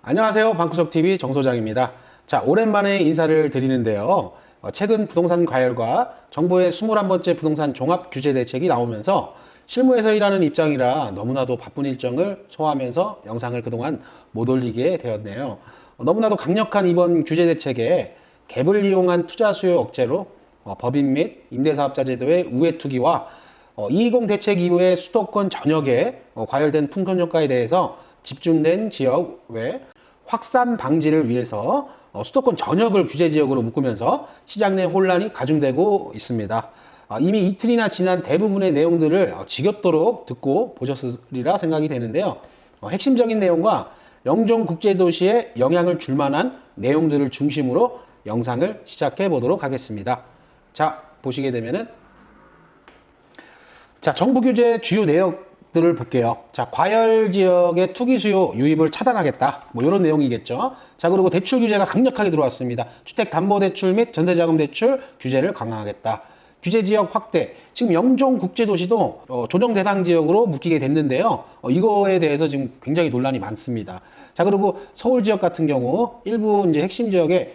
안녕하세요. 방구석TV 정소장입니다. 자, 오랜만에 인사를 드리는데요. 최근 부동산 과열과 정부의 21번째 부동산 종합규제대책이 나오면서 실무에서 일하는 입장이라 너무나도 바쁜 일정을 소화하면서 영상을 그동안 못 올리게 되었네요. 너무나도 강력한 이번 규제대책에 갭을 이용한 투자 수요 억제로 법인 및 임대사업자 제도의 우회 투기와 220 대책 이후에 수도권 전역에 과열된 풍선효과에 대해서 집중된 지역 외 확산 방지를 위해서 수도권 전역을 규제지역으로 묶으면서 시장 내 혼란이 가중되고 있습니다. 이미 이틀이나 지난 대부분의 내용들을 지겹도록 듣고 보셨으리라 생각이 되는데요. 핵심적인 내용과 영종국제도시에 영향을 줄 만한 내용들을 중심으로 영상을 시작해 보도록 하겠습니다. 자, 보시게 되면은 정부 규제 주요 내역들을 볼게요. 자, 과열 지역의 투기 수요 유입을 차단하겠다. 뭐 이런 내용이겠죠. 자, 그리고 대출 규제가 강력하게 들어왔습니다. 주택담보대출 및 전세자금대출 규제를 강화하겠다. 규제 지역 확대. 지금 영종국제도시도 조정 대상 지역으로 묶이게 됐는데요. 이거에 대해서 지금 굉장히 논란이 많습니다. 자, 그리고 서울 지역 같은 경우 일부 이제 핵심 지역에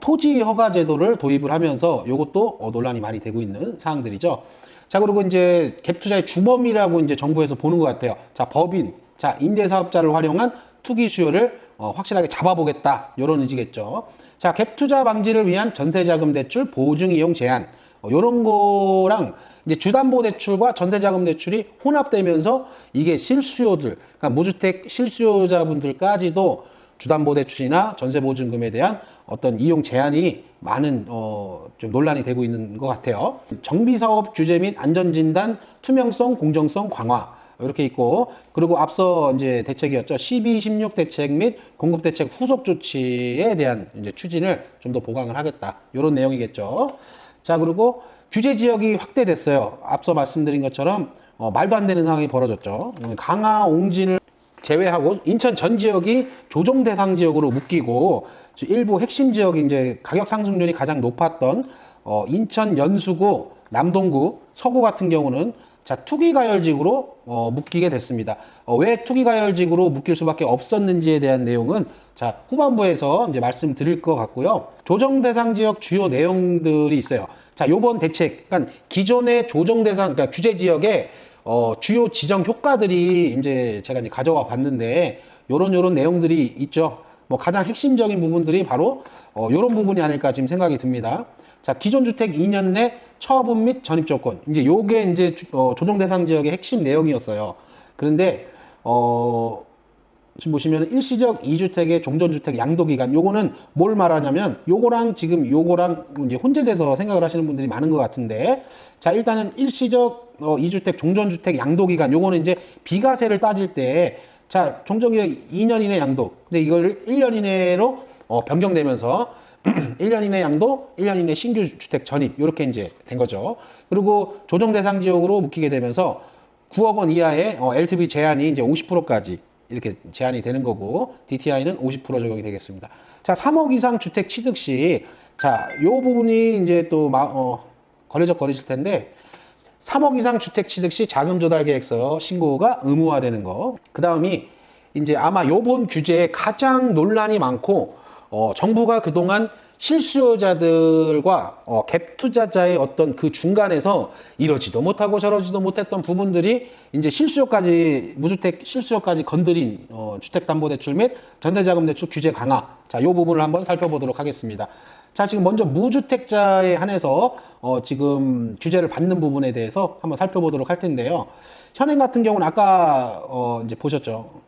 토지 허가 제도를 도입을 하면서 이것도 논란이 많이 되고 있는 사항들이죠. 자, 그리고 이제 갭 투자의 주범이라고 이제 정부에서 보는 것 같아요. 자, 법인, 자, 임대사업자를 활용한 투기 수요를 확실하게 잡아보겠다. 이런 의지겠죠. 자, 갭 투자 방지를 위한 전세자금 대출 보증 이용 제한. 이런 거랑 이제 주담보대출과 전세자금대출이 혼합되면서 이게 실수요들, 그러니까 무주택 실수요자분들까지도 주담보대출이나 전세보증금에 대한 어떤 이용 제한이 많은 좀 논란이 되고 있는 것 같아요. 정비사업 규제 및 안전진단 투명성, 공정성 강화 이렇게 있고, 그리고 앞서 이제 대책이었죠. 12, 16 대책 및 공급대책 후속 조치에 대한 이제 추진을 좀 더 보강을 하겠다. 이런 내용이겠죠. 자, 그리고 규제 지역이 확대됐어요. 앞서 말씀드린 것처럼 말도 안 되는 상황이 벌어졌죠. 강화, 옹진을 제외하고 인천 전 지역이 조정 대상 지역으로 묶이고, 일부 핵심 지역이 이제 가격 상승률이 가장 높았던 인천 연수구, 남동구, 서구 같은 경우는 자, 투기 가열지구로 묶이게 됐습니다. 왜 투기 가열지구로 묶일 수밖에 없었는지에 대한 내용은 자, 후반부에서 이제 말씀드릴 것 같고요. 조정 대상 지역 주요 내용들이 있어요. 자, 요번 대책, 그러니까 기존의 조정 대상, 그러니까 규제 지역의 주요 지정 효과들이 이제 제가 이제 가져와 봤는데, 요런 내용들이 있죠. 뭐 가장 핵심적인 부분들이 바로 요런 부분이 아닐까 지금 생각이 듭니다. 자, 기존 주택 2년 내 처분 및 전입 조건. 이제 요게 이제 조정 대상 지역의 핵심 내용이었어요. 그런데 지금 보시면 일시적 2주택의 종전주택 양도기간, 요거는 뭘 말하냐면 요거랑 지금 요거랑 이제 혼재돼서 생각을 하시는 분들이 많은 것 같은데, 자, 일단은 일시적 2주택 종전주택 양도기간, 요거는 이제 비과세를 따질 때 자, 종전기간 2년 이내 양도, 근데 이걸 1년 이내로 변경되면서 1년 이내 양도, 1년 이내 신규 주택 전입, 이렇게 이제 된 거죠. 그리고 조정 대상 지역으로 묶이게 되면서 9억 원 이하의 LTV 제한이 이제 50%까지 이렇게 제한이 되는 거고, DTI는 50% 적용이 되겠습니다. 자, 3억 이상 주택 취득 시, 자, 요 부분이 이제 또 거리실 텐데, 3억 이상 주택 취득 시 자금 조달 계획서 신고가 의무화되는 거. 그 다음이 이제 아마 요번 규제에 가장 논란이 많고, 정부가 그동안 실수요자들과 갭 투자자의 어떤 그 중간에서 이러지도 못하고 저러지도 못했던 부분들이 이제 실수요까지, 무주택 실수요까지 건드린 주택담보대출 및 전세자금대출 규제 강화. 자, 요 부분을 한번 살펴보도록 하겠습니다. 자, 지금 먼저 무주택자에 한해서 지금 규제를 받는 부분에 대해서 한번 살펴보도록 할 텐데요. 현행 같은 경우는 아까 이제 보셨죠.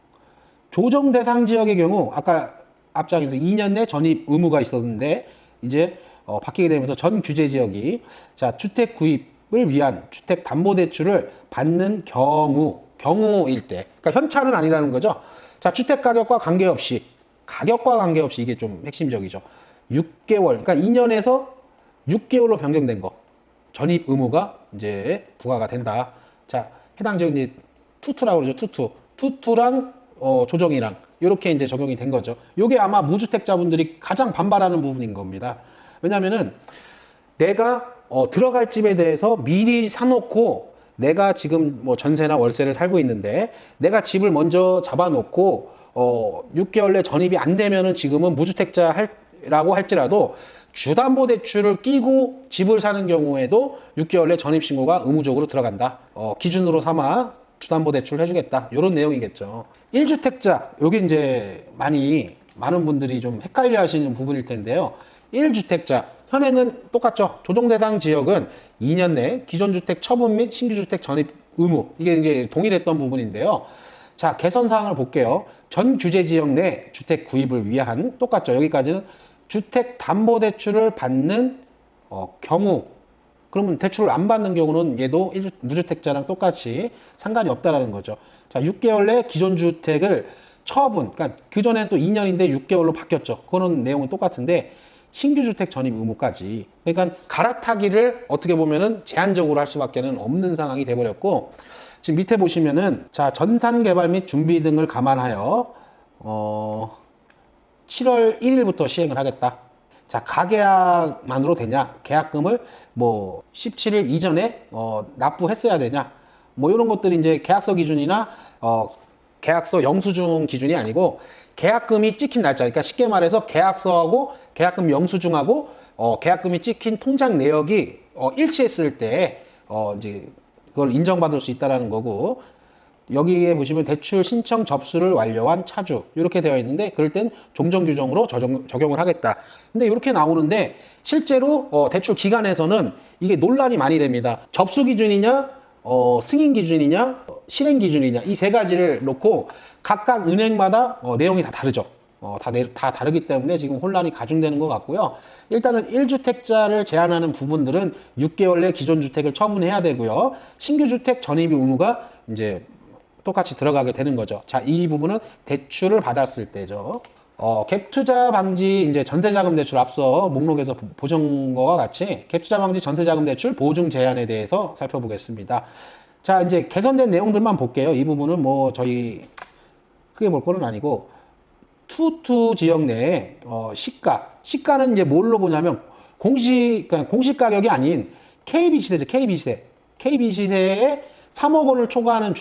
조정 대상 지역의 경우 아까 앞장에서 2년 내 전입 의무가 있었는데 이제 바뀌게 되면서 전 규제 지역이 자, 주택 구입을 위한 주택 담보 대출을 받는 경우일 때, 그러니까 현찰은 아니라는 거죠. 자, 주택 가격과 관계없이 이게 좀 핵심적이죠. 6개월, 그러니까 2년에서 6개월로 변경된 거, 전입 의무가 이제 부과가 된다. 자, 해당 지역 이제 투투라고 그러죠. 투투랑 조정이랑 이렇게 이제 적용이 된 거죠. 이게 아마 무주택자분들이 가장 반발하는 부분인 겁니다. 왜냐면은 내가 들어갈 집에 대해서 미리 사놓고 내가 지금 뭐 전세나 월세를 살고 있는데 내가 집을 먼저 잡아놓고 6개월 내 전입이 안 되면은 지금은 무주택자라고 할지라도 주담보대출을 끼고 집을 사는 경우에도 6개월 내 전입신고가 의무적으로 들어간다. 기준으로 삼아 주담보대출 해주겠다. 이런 내용이겠죠. 1주택자, 여기 이제 많은 분들이 좀 헷갈려 하시는 부분일 텐데요. 1주택자, 현행은 똑같죠. 조정대상 지역은 2년 내 기존주택 처분 및 신규주택 전입 의무. 이게 이제 동일했던 부분인데요. 자, 개선사항을 볼게요. 전 규제 지역 내 주택 구입을 위한, 똑같죠. 여기까지는 주택담보대출을 받는 경우, 그러면 대출을 안 받는 경우는 얘도 무주택자랑 똑같이 상관이 없다라는 거죠. 자, 6개월 내 기존 주택을 처분, 그러니까 그전에는 또 2년인데 6개월로 바뀌었죠. 그거는 내용은 똑같은데 신규 주택 전입 의무까지. 그러니까 갈아타기를 어떻게 보면은 제한적으로 할 수밖에 없는 상황이 돼버렸고, 지금 밑에 보시면은 자, 전산 개발 및 준비 등을 감안하여 7월 1일부터 시행을 하겠다. 자, 가계약만으로 되냐? 계약금을 뭐 17일 이전에 납부했어야 되냐? 뭐 이런 것들이 이제 계약서 기준이나 계약서 영수증 기준이 아니고 계약금이 찍힌 날짜. 그러니까 쉽게 말해서 계약서하고 계약금 영수증하고 계약금이 찍힌 통장 내역이 일치했을 때 이제 그걸 인정받을 수 있다라는 거고, 여기에 보시면 대출 신청 접수를 완료한 차주 이렇게 되어 있는데 그럴 땐 종전 규정으로 적용을 하겠다. 근데 이렇게 나오는데 실제로 대출 기간에서는 이게 논란이 많이 됩니다. 접수 기준이냐, 승인 기준이냐, 실행 기준이냐, 이 세 가지를 놓고 각각 은행마다 내용이 다 다르죠. 다 다르기 때문에 지금 혼란이 가중되는 것 같고요. 일단은 1주택자를 제한하는 부분들은 6개월 내 기존 주택을 처분해야 되고요. 신규 주택 전입 의무가 이제 똑같이 들어가게 되는 거죠. 자, 이 부분은 대출을 받았을 때죠. 갭 투자 방지 이제 전세자금 대출 앞서 목록에서 보신 것과 같이 갭 투자 방지 전세자금 대출 보증 제한에 대해서 살펴보겠습니다. 자, 이제 개선된 내용들만 볼게요. 이 부분은 뭐 저희 크게 볼 거는 아니고, 투 지역 내에 시가는 이제 뭘로 보냐면 그러니까 공시 가격이 아닌 KB 시세죠. KB 시세에 3억 원을 초과하는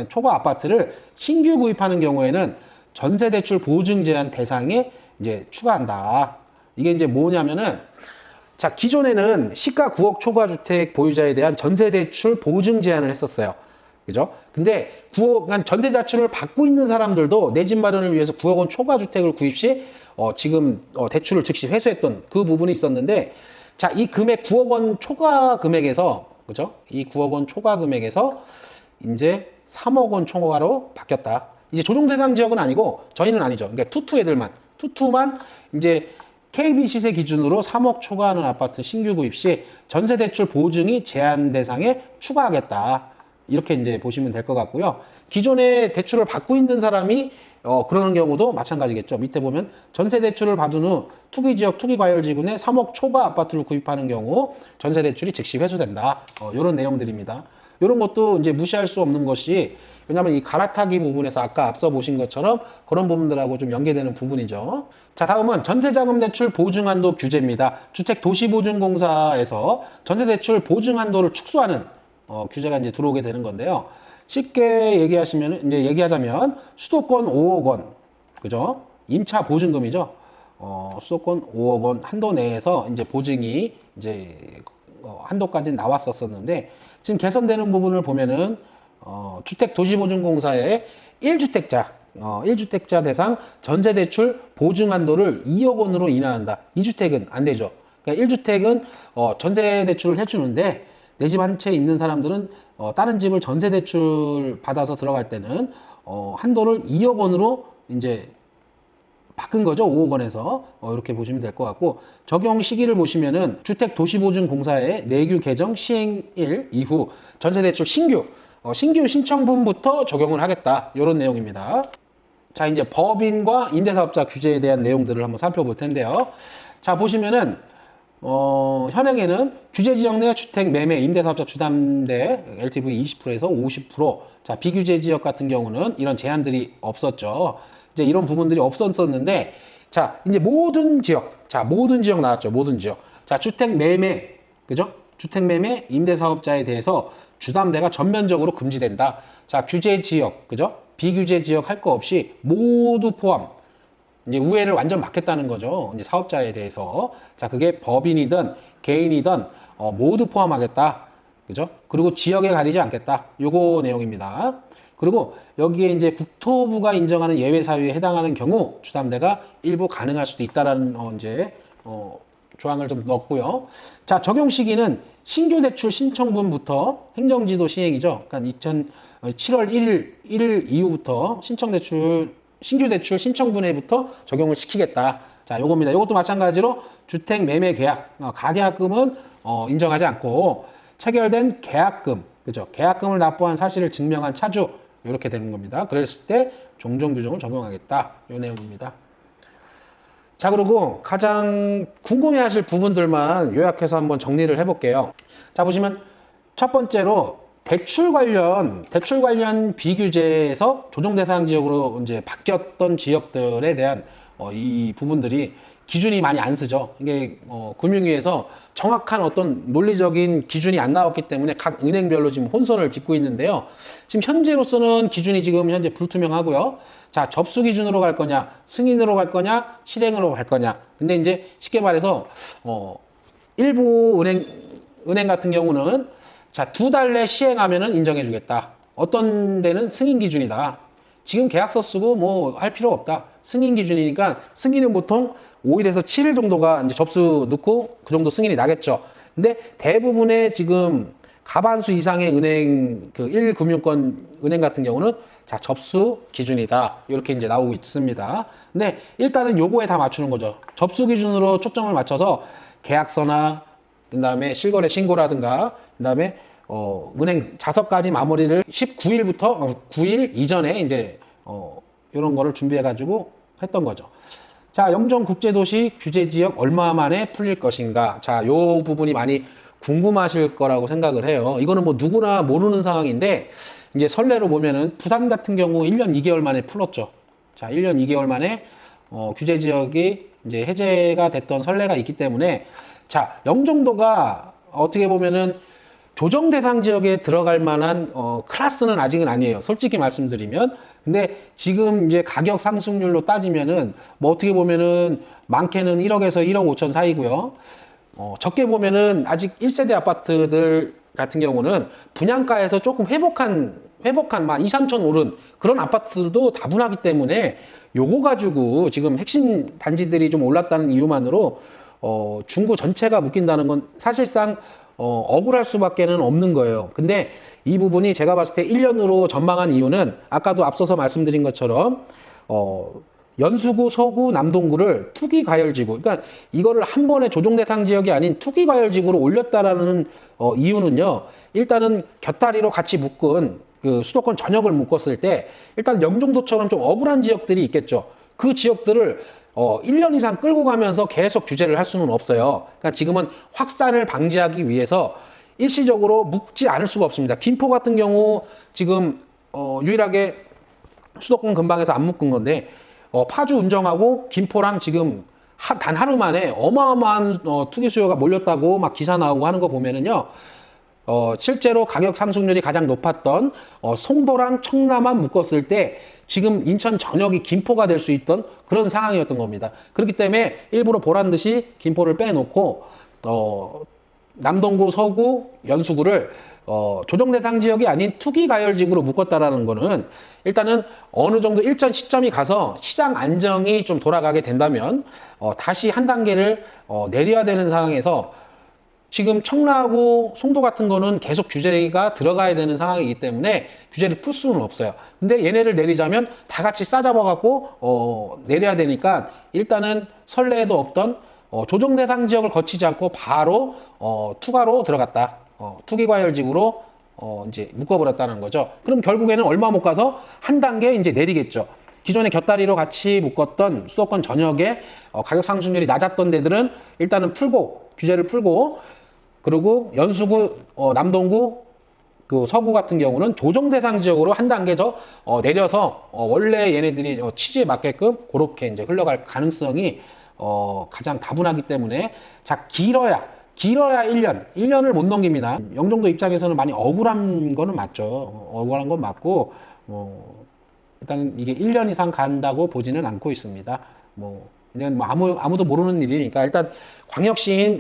초과 아파트를 신규 구입하는 경우에는 전세대출 보증 제한 대상에 이제 추가한다. 이게 이제 뭐냐면은, 자, 기존에는 시가 9억 초과 주택 보유자에 대한 전세대출 보증 제한을 했었어요. 그죠? 근데 9억, 그러니까 전세자출을 받고 있는 사람들도 내 집 마련을 위해서 9억 원 초과 주택을 구입 시 지금 대출을 즉시 회수했던 그 부분이 있었는데, 자, 이 금액 9억 원 초과 금액에서, 그죠? 이 9억 원 초과 금액에서 이제 3억 원 초과로 바뀌었다. 이제 조정대상 지역은 아니고 저희는 아니죠. 그러니까 투투만 이제 KB 시세 기준으로 3억 초과하는 아파트 신규 구입 시 전세대출 보증이 제한 대상에 추가하겠다. 이렇게 이제 보시면 될 것 같고요. 기존에 대출을 받고 있는 사람이 그러는 경우도 마찬가지겠죠. 밑에 보면 전세대출을 받은 후 투기지역 투기과열지구내 3억 초과 아파트를 구입하는 경우 전세대출이 즉시 회수된다. 이런 내용들입니다. 이런 것도 이제 무시할 수 없는 것이, 왜냐하면 이 갈아타기 부분에서 아까 앞서 보신 것처럼 그런 부분들하고 좀 연계되는 부분이죠. 자, 다음은 전세자금대출 보증한도 규제입니다. 주택도시보증공사에서 전세대출 보증한도를 축소하는 규제가 이제 들어오게 되는 건데요. 쉽게 얘기하자면 수도권 5억 원, 그죠? 임차 보증금이죠. 수도권 5억 원 한도 내에서 이제 보증이 이제 한도까지 나왔었는데, 지금 개선되는 부분을 보면은 주택도시보증공사의 1주택자 대상 전세대출 보증한도를 2억 원으로 인하한다. 2주택은 안 되죠. 그러니까 1주택은 전세대출을 해주는데 내 집 한 채 있는 사람들은 다른 집을 전세대출 받아서 들어갈 때는 한도를 2억 원으로 이제 바꾼 거죠. 5억 원에서. 이렇게 보시면 될 것 같고, 적용 시기를 보시면은 주택도시보증공사의 내규 개정 시행일 이후 전세대출 신규 신청분부터 적용을 하겠다. 이런 내용입니다. 자, 이제 법인과 임대사업자 규제에 대한 내용들을 한번 살펴볼 텐데요. 자, 보시면은 현행에는 규제 지역 내 주택 매매 임대사업자 주담대 LTV 20%에서 50%. 자, 비규제 지역 같은 경우는 이런 제한들이 없었죠. 이제 이런 부분들이 없었는데, 자, 이제 모든 지역 나왔죠. 모든 지역. 자, 주택 매매, 그죠? 주택 매매 임대사업자에 대해서 주담대가 전면적으로 금지된다. 자, 규제 지역, 그죠? 비규제 지역 할 거 없이 모두 포함. 이제 우회를 완전 막겠다는 거죠. 이제 사업자에 대해서. 자, 그게 법인이든 개인이든 모두 포함하겠다. 그죠? 그리고 지역에 가리지 않겠다. 요거 내용입니다. 그리고 여기에 이제 국토부가 인정하는 예외 사유에 해당하는 경우 주담대가 일부 가능할 수도 있다라는 이제 조항을 좀 넣었고요. 자, 적용 시기는 신규 대출 신청분부터 행정지도 시행이죠. 그러니까 7월 1일 이후부터 신규 대출 신청분해부터 적용을 시키겠다. 자, 요겁니다. 요것도 마찬가지로 주택 매매 계약, 가계약금은 인정하지 않고 체결된 계약금, 그죠? 계약금을 납부한 사실을 증명한 차주 이렇게 되는 겁니다. 그랬을 때 종전 규정을 적용하겠다. 요 내용입니다. 자, 그리고 가장 궁금해하실 부분들만 요약해서 한번 정리를 해볼게요. 자, 보시면 첫 번째로 대출 관련 비규제에서 조정 대상 지역으로 이제 바뀌었던 지역들에 대한 이 부분들이 기준이 많이 안 쓰죠. 이게 금융위에서 정확한 어떤 논리적인 기준이 안 나왔기 때문에 각 은행별로 지금 혼선을 빚고 있는데요. 지금 현재로서는 기준이 지금 현재 불투명하고요. 자, 접수 기준으로 갈 거냐, 승인으로 갈 거냐, 실행으로 갈 거냐. 근데 이제 쉽게 말해서 일부 은행 같은 경우는 자, 2달 내 시행하면은 인정해 주겠다. 어떤 데는 승인 기준이다. 지금 계약서 쓰고 뭐 할 필요 없다. 승인 기준이니까 승인은 보통 5일에서 7일 정도가 이제 접수 넣고 그 정도 승인이 나겠죠. 근데 대부분의 지금 가반수 이상의 은행, 그 1금융권 은행 같은 경우는 자, 접수 기준이다. 이렇게 이제 나오고 있습니다. 근데 일단은 요거에 다 맞추는 거죠. 접수 기준으로 초점을 맞춰서 계약서나 그다음에 실거래 신고라든가 그다음에 은행 자석까지 마무리를 19일부터 9일 이전에 이제 이런 거를 준비해 가지고 했던 거죠. 자, 영종국제도시 규제지역 얼마 만에 풀릴 것인가. 자, 요 부분이 많이 궁금하실 거라고 생각을 해요. 이거는 뭐 누구나 모르는 상황인데 이제 선례로 보면은 부산 같은 경우 1년 2개월 만에 풀었죠. 자, 1년 2개월 만에 규제지역이 이제 해제가 됐던 선례가 있기 때문에 자, 영종도가 어떻게 보면은 조정 대상 지역에 들어갈 만한 클래스는 아직은 아니에요. 솔직히 말씀드리면. 근데 지금 이제 가격 상승률로 따지면은 뭐 어떻게 보면은 많게는 1억에서 1억 5천 사이고요. 적게 보면은 아직 1세대 아파트들 같은 경우는 분양가에서 조금 회복한 2, 3천 오른 그런 아파트들도 다분하기 때문에 요거 가지고 지금 핵심 단지들이 좀 올랐다는 이유만으로 중구 전체가 묶인다는 건 사실상 억울할 수밖에는 없는 거예요. 근데 이 부분이 제가 봤을 때 1년으로 전망한 이유는 아까도 앞서서 말씀드린 것처럼 연수구, 서구, 남동구를 투기과열지구, 그러니까 이거를 한 번에 조정 대상 지역이 아닌 투기과열지구로 올렸다라는 이유는요. 일단은 곁다리로 같이 묶은 그 수도권 전역을 묶었을 때 일단 영종도처럼 좀 억울한 지역들이 있겠죠. 그 지역들을 1년 이상 끌고 가면서 계속 규제를 할 수는 없어요. 그러니까 지금은 확산을 방지하기 위해서 일시적으로 묶지 않을 수가 없습니다. 김포 같은 경우 지금 유일하게 수도권 근방에서 안 묶은 건데 파주 운정하고 김포랑 지금 단 하루 만에 어마어마한 투기 수요가 몰렸다고 막 기사 나오고 하는 거 보면은요. 실제로 가격 상승률이 가장 높았던 송도랑 청라만 묶었을 때 지금 인천 전역이 김포가 될 수 있던 그런 상황이었던 겁니다. 그렇기 때문에 일부러 보란 듯이 김포를 빼놓고 남동구, 서구, 연수구를 조정 대상 지역이 아닌 투기 가열지구로 묶었다라는 거는 일단은 어느 정도 일정 시점이 가서 시장 안정이 좀 돌아가게 된다면 다시 한 단계를 내려야 되는 상황에서 지금 청라하고 송도 같은 거는 계속 규제가 들어가야 되는 상황이기 때문에 규제를 풀 수는 없어요. 근데 얘네를 내리자면 다 같이 싸잡아 갖고 내려야 되니까 일단은 선례에도 없던 조정 대상 지역을 거치지 않고 바로 투가로 들어갔다. 투기과열지구로 이제 묶어버렸다는 거죠. 그럼 결국에는 얼마 못 가서 한 단계 이제 내리겠죠. 기존에 곁다리로 같이 묶었던 수도권 전역에 가격 상승률이 낮았던 데들은 일단은 풀고 규제를 풀고 그리고 연수구, 남동구, 그 서구 같은 경우는 조정 대상 지역으로 한 단계 더 내려서 원래 얘네들이 취지에 맞게끔 그렇게 이제 흘러갈 가능성이 가장 다분하기 때문에 자 길어야 1년을 못 넘깁니다. 영종도 입장에서는 많이 억울한 거는 맞죠. 억울한 건 맞고 일단 이게 1년 이상 간다고 보지는 않고 있습니다. 이건 아무도 모르는 일이니까 일단 광역시인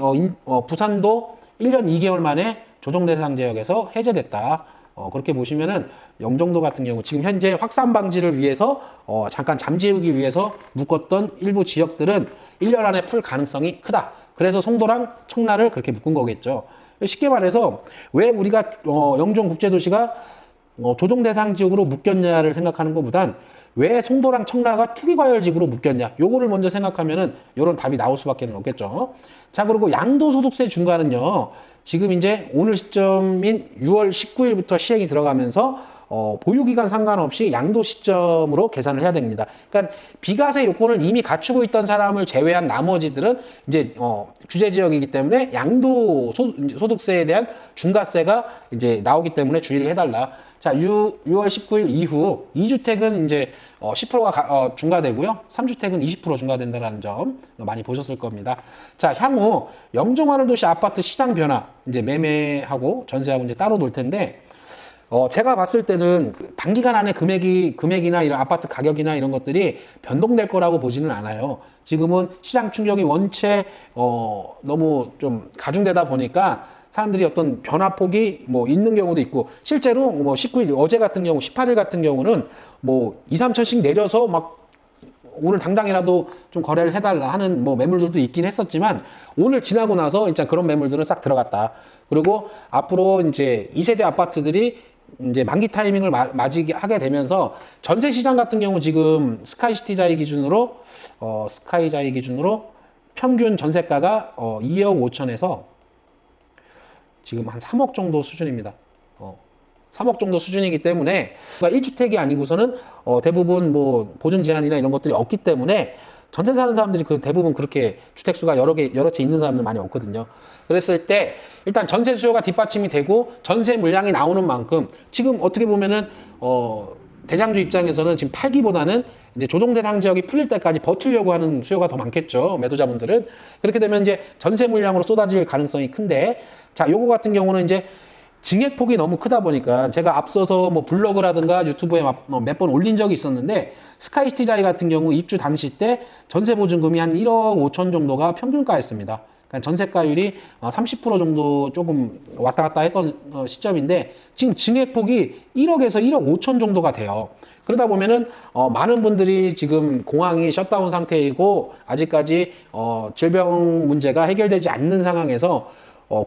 부산도 1년 2개월 만에 조정 대상 지역에서 해제됐다. 그렇게 보시면은 영종도 같은 경우 지금 현재 확산 방지를 위해서 잠깐 잠재우기 위해서 묶었던 일부 지역들은 1년 안에 풀 가능성이 크다. 그래서 송도랑 청라를 그렇게 묶은 거겠죠. 쉽게 말해서 왜 우리가 영종국제도시가 조정 대상 지역으로 묶였냐를 생각하는 것보단 왜 송도랑 청라가 투기과열지구로 묶였냐 요거를 먼저 생각하면은 요런 답이 나올 수밖에 없겠죠. 자, 그리고 양도소득세 중과는요 지금 이제 오늘 시점인 6월 19일부터 시행이 들어가면서 보유기간 상관없이 양도 시점으로 계산을 해야 됩니다. 그러니까 비과세 요건을 이미 갖추고 있던 사람을 제외한 나머지들은 이제 규제 지역이기 때문에 양도 소득세에 대한 중과세가 이제 나오기 때문에 주의를 해달라. 자, 6월 19일 이후 2주택은 이제 10%가 중과되고요. 3주택은 20% 중과된다는 점 많이 보셨을 겁니다. 자, 향후 영종하늘도시 아파트 시장 변화 이제 매매하고 전세하고 이제 따로 놀 텐데 제가 봤을 때는 단기간 안에 금액이나 이런 아파트 가격이나 이런 것들이 변동될 거라고 보지는 않아요. 지금은 시장 충격이 원체 너무 좀 가중되다 보니까 사람들이 어떤 변화폭이 있는 경우도 있고 실제로 19일 어제 같은 경우 18일 같은 경우는 2, 3천씩 내려서 막 오늘 당장이라도 좀 거래를 해달라 하는 매물들도 있긴 했었지만 오늘 지나고 나서 일단 그런 매물들은 싹 들어갔다. 그리고 앞으로 이제 2세대 아파트들이 이제 만기 타이밍을 맞이하게 되면서 전세 시장 같은 경우 지금 스카이시티자이 기준으로 평균 전세가가 2억 5천에서 지금 한 3억 정도 수준입니다. 3억 정도 수준이기 때문에 1주택이 아니고서는 대부분 보증 제한이나 이런 것들이 없기 때문에 전세 사는 사람들이 대부분 그렇게 주택수가 여러 채 있는 사람들 많이 없거든요. 그랬을 때 일단 전세 수요가 뒷받침이 되고 전세 물량이 나오는 만큼 지금 어떻게 보면은 대장주 입장에서는 지금 팔기보다는 이제 조정 대상 지역이 풀릴 때까지 버티려고 하는 수요가 더 많겠죠. 매도자분들은. 그렇게 되면 이제 전세 물량으로 쏟아질 가능성이 큰데 자, 요거 같은 경우는 이제 증액폭이 너무 크다 보니까 제가 앞서서 블로그라든가 유튜브에 몇 번 올린 적이 있었는데 스카이시티자이 같은 경우 입주 당시 때 전세 보증금이 한 1억 5천 정도가 평균가였습니다. 그러니까 전세가율이 30% 정도 조금 왔다 갔다 했던 시점인데 지금 증액폭이 1억에서 1억 5천 정도가 돼요. 그러다 보면은 많은 분들이 지금 공항이 셧다운 상태이고 아직까지 질병 문제가 해결되지 않는 상황에서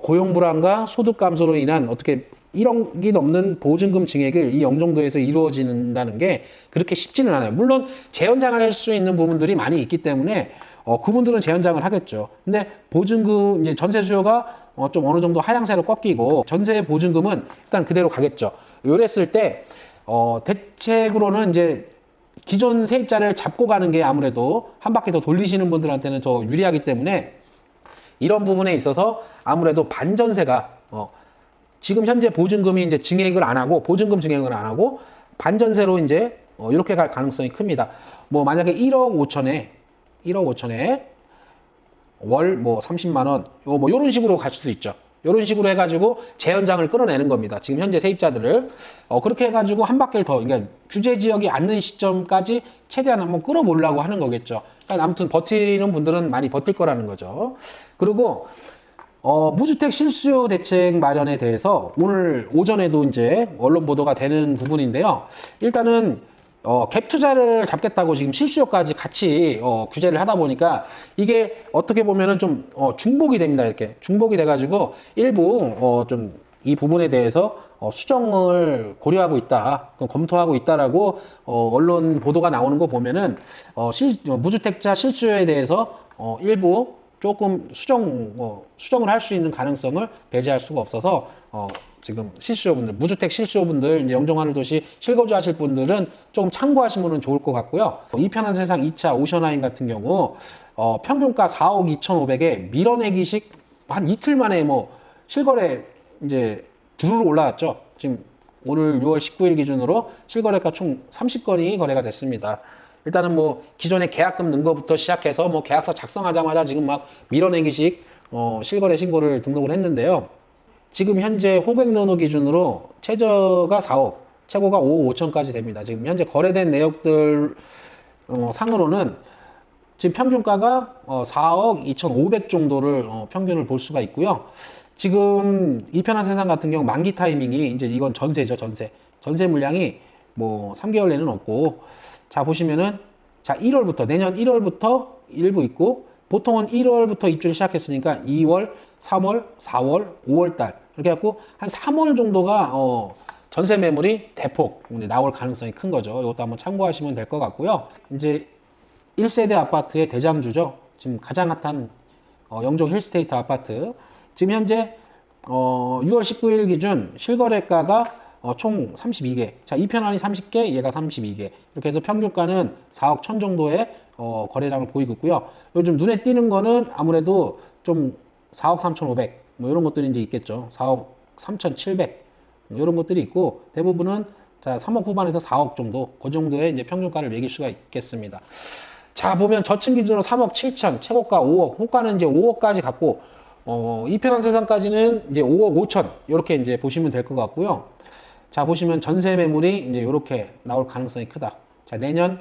고용 불안과 소득 감소로 인한 어떻게 1억이 넘는 보증금 증액을 이 영종도에서 이루어진다는 게 그렇게 쉽지는 않아요. 물론 재연장을 할 수 있는 부분들이 많이 있기 때문에 그분들은 재연장을 하겠죠. 근데 보증금 이제 전세 수요가 좀 어느 정도 하향세로 꺾이고 전세 보증금은 일단 그대로 가겠죠. 요랬을 때 대책으로는 이제 기존 세입자를 잡고 가는 게 아무래도 한 바퀴 더 돌리시는 분들한테는 더 유리하기 때문에 이런 부분에 있어서 아무래도 반전세가 지금 현재 보증금이 이제 증액을 안 하고 보증금 증액을 안 하고 반전세로 이제 이렇게 갈 가능성이 큽니다. 만약에 1억 5천에 월 30만 원 요런 식으로 갈 수도 있죠. 요런 식으로 해가지고 재연장을 끌어내는 겁니다. 지금 현재 세입자들을 그렇게 해가지고 한 바퀴를 더 그러니까 규제 지역이 앉는 시점까지 최대한 한번 끌어보려고 하는 거겠죠. 그러니까 아무튼 버티는 분들은 많이 버틸 거라는 거죠. 그리고 무주택 실수요 대책 마련에 대해서 오늘 오전에도 이제 언론 보도가 되는 부분인데요. 일단은 갭 투자를 잡겠다고 지금 실수요까지 같이 규제를 하다 보니까 이게 어떻게 보면은 좀 중복이 됩니다. 이렇게 중복이 돼가지고 일부 좀 이 부분에 대해서 수정을 고려하고 있다, 검토하고 있다라고 언론 보도가 나오는 거 보면은 무주택자 실수요에 대해서 일부 조금 수정을 할 수 있는 가능성을 배제할 수가 없어서 지금 실수요분들, 무주택 실수요분들, 영종하늘도시 실거주 하실 분들은 조금 참고하시면 좋을 것 같고요. 이 편한 세상 2차 오션라인 같은 경우 평균가 4억 2,500에 밀어내기식 한 이틀 만에 실거래 이제 두루루 올라왔죠. 지금 오늘 6월 19일 기준으로 실거래가 총 30건이 거래가 됐습니다. 일단은 뭐 기존에 계약금 넣은 거부터 시작해서 뭐 계약서 작성하자마자 지금 막 밀어내기식 실거래 신고를 등록을 했는데요. 지금 현재 호객 노노 기준으로 최저가 4억, 최고가 5억 5천까지 됩니다. 지금 현재 거래된 내역들 상으로는 지금 평균가가 4억 2,500 정도를 평균을 볼 수가 있고요. 지금 이편한 세상 같은 경우 만기 타이밍이 이제 이건 전세죠, 전세. 전세 물량이 뭐 3개월 내는 없고, 자 보시면은 자 1월부터 내년 1월부터 일부 있고, 보통은 1월부터 입주를 시작했으니까 2월, 3월, 4월, 5월 달 이렇게 해갖고 한 3월 정도가 전세 매물이 대폭 나올 가능성이 큰 거죠. 이것도 한번 참고하시면 될 것 같고요. 이제 1세대 아파트의 대장주죠. 지금 가장 핫한 영종 힐스테이트 아파트. 지금 현재 6월 19일 기준 실거래가가 총 32개. 자, 이 편안이 30개, 얘가 32개. 이렇게 해서 평균가는 4억 1천 정도의 거래량을 보이고 있고요. 요즘 눈에 띄는 거는 아무래도 좀 4억 3,500, 뭐 이런 것들이 이제 있겠죠. 4억 3,700, 뭐 이런 것들이 있고, 대부분은 자, 3억 후반에서 4억 정도, 그 정도의 이제 평균가를 매길 수가 있겠습니다. 자, 보면 저층 기준으로 3억 7천, 최고가 5억, 호가는 이제 5억까지 갔고, 이편한 세상까지는 이제 5억 5천, 이렇게 이제 보시면 될 것 같고요. 자, 보시면 전세 매물이 이제 이렇게 나올 가능성이 크다. 자, 내년,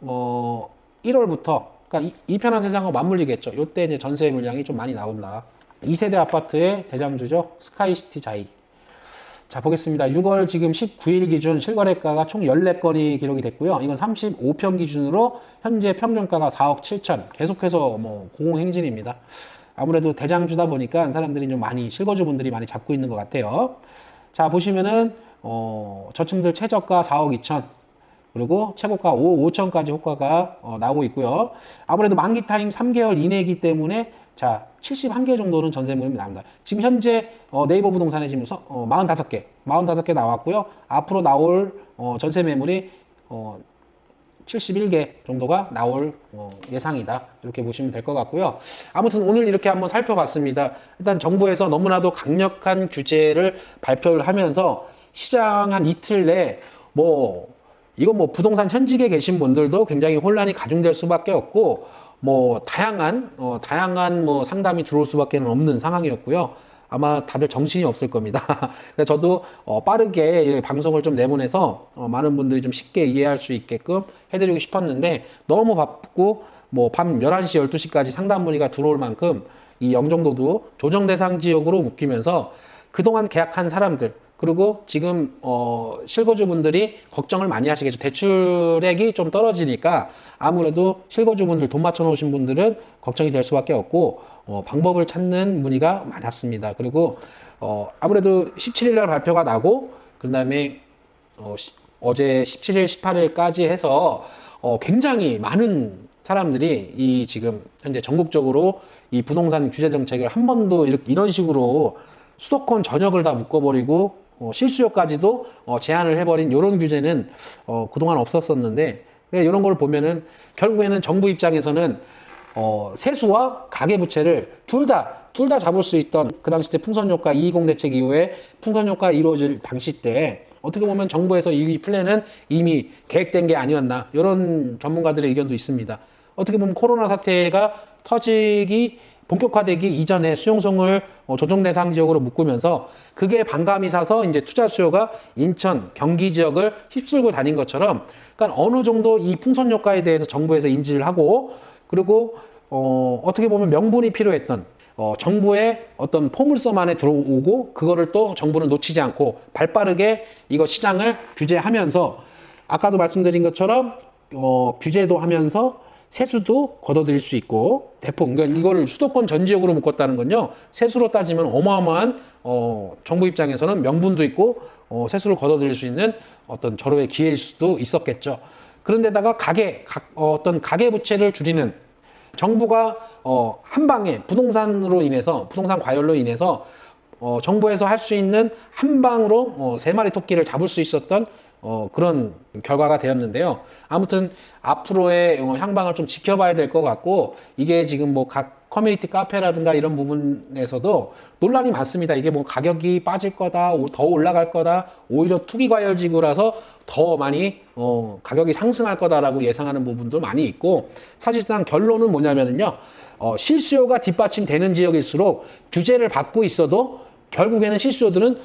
1월부터, 그러니까 이편한 세상과 맞물리겠죠. 요때 이제 전세 물량이 좀 많이 나온다. 2세대 아파트의 대장주죠. 스카이시티 자이. 자, 보겠습니다. 6월 지금 19일 기준 실거래가가 총 14건이 기록이 됐고요. 이건 35평 기준으로 현재 평균가가 4억 7천. 계속해서 뭐 공공행진입니다. 아무래도 대장주다 보니까 사람들이 좀 많이, 실거주분들이 많이 잡고 있는 것 같아요. 자, 보시면은, 저층들 최저가 4억 2천. 그리고 최고가 5억 5천까지 호가가 나오고 있고요. 아무래도 만기 타임 3개월 이내이기 때문에 자, 71개 정도는 전세물이 나옵니다. 지금 현재 네이버 부동산에 지금 45개 나왔고요. 앞으로 나올 전세 매물이 71개 정도가 나올 예상이다. 이렇게 보시면 될 것 같고요. 아무튼 오늘 이렇게 한번 살펴봤습니다. 일단 정부에서 너무나도 강력한 규제를 발표를 하면서 시장 한 이틀 내에 이건 뭐 부동산 현직에 계신 분들도 굉장히 혼란이 가중될 수밖에 없고, 뭐 다양한 뭐 상담이 들어올 수밖에 없는 상황이었고요. 아마 다들 정신이 없을 겁니다. 그래서 저도 빠르게 방송을 좀 내보내서 많은 분들이 좀 쉽게 이해할 수 있게끔 해드리고 싶었는데, 너무 바쁘고 뭐 밤 11시, 12시까지 상담 문의가 들어올 만큼 이 영종도도 조정 대상 지역으로 묶이면서 그동안 계약한 사람들, 그리고 지금 실거주분들이 걱정을 많이 하시겠죠. 대출액이 좀 떨어지니까 아무래도 실거주분들, 돈 맞춰 놓으신 분들은 걱정이 될 수밖에 없고, 방법을 찾는 문의가 많았습니다. 그리고 아무래도 17일 날 발표가 나고, 그 다음에 어제 17일, 18일까지 해서 굉장히 많은 사람들이 이 지금 현재 전국적으로 이 부동산 규제 정책을 한 번도 이런 식으로 수도권 전역을 다 묶어버리고 실수요까지도 제한을 해버린 이런 규제는 그동안 없었었는데, 이런 걸 보면은 결국에는 정부 입장에서는 세수와 가계부채를 둘 다 잡을 수 있던, 그 당시 때 풍선효과 220 대책 이후에 풍선효과 이루어질 당시 때 어떻게 보면 정부에서 이 플랜은 이미 계획된 게 아니었나, 이런 전문가들의 의견도 있습니다. 어떻게 보면 코로나 사태가 본격화되기 이전에 수용성을 조정 대상 지역으로 묶으면서 그게 반감이 사서 이제 투자 수요가 인천, 경기 지역을 휩쓸고 다닌 것처럼, 그러니까 어느 정도 이 풍선 효과에 대해서 정부에서 인지를 하고, 그리고 어떻게 보면 명분이 필요했던 정부의 어떤 포물섬 안에 들어오고, 그거를 또 정부는 놓치지 않고 발빠르게 이거 시장을 규제하면서, 아까도 말씀드린 것처럼 규제도 하면서 세수도 걷어들일 수 있고, 대폭, 그러니까 이거를 수도권 전 지역으로 묶었다는 건요, 세수로 따지면 어마어마한 정부 입장에서는 명분도 있고 세수를 걷어들일 수 있는 어떤 절호의 기회일 수도 있었겠죠. 그런데다가 어떤 가계 부채를 줄이는, 정부가 한 방에 부동산 과열로 인해서 정부에서 할 수 있는 한 방으로 세 마리 토끼를 잡을 수 있었던 그런 결과가 되었는데요. 아무튼 앞으로의 향방을 좀 지켜봐야 될 것 같고, 이게 지금 뭐 각 커뮤니티 카페라든가 이런 부분에서도 논란이 많습니다. 이게 뭐 가격이 빠질 거다, 더 올라갈 거다, 오히려 투기 과열지구라서 더 많이 가격이 상승할 거다라고 예상하는 부분도 많이 있고, 사실상 결론은 뭐냐면요, 실수요가 뒷받침되는 지역일수록 규제를 받고 있어도 결국에는 실수요들은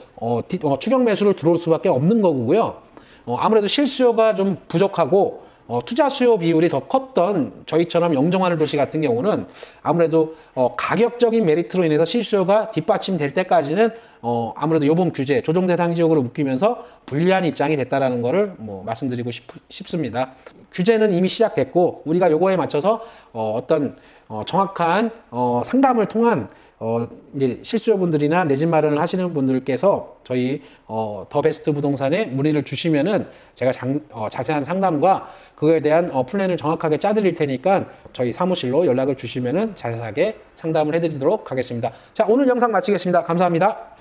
추격 매수를 들어올 수밖에 없는 거고요. 아무래도 실수요가 좀 부족하고 투자 수요 비율이 더 컸던 저희처럼 영종하는 도시 같은 경우는 아무래도 가격적인 메리트로 인해서 실수요가 뒷받침될 때까지는 아무래도 요번 규제 조정 대상 지역으로 묶이면서 불리한 입장이 됐다라는 거를 말씀드리고 싶습니다. 규제는 이미 시작됐고 우리가 요거에 맞춰서 어떤 정확한 상담을 통한 이제 실수요분들이나 내 집 마련을 하시는 분들께서 저희 더 베스트 부동산에 문의를 주시면은 제가 자세한 상담과 그거에 대한 플랜을 정확하게 짜드릴 테니까 저희 사무실로 연락을 주시면은 자세하게 상담을 해드리도록 하겠습니다. 자, 오늘 영상 마치겠습니다. 감사합니다.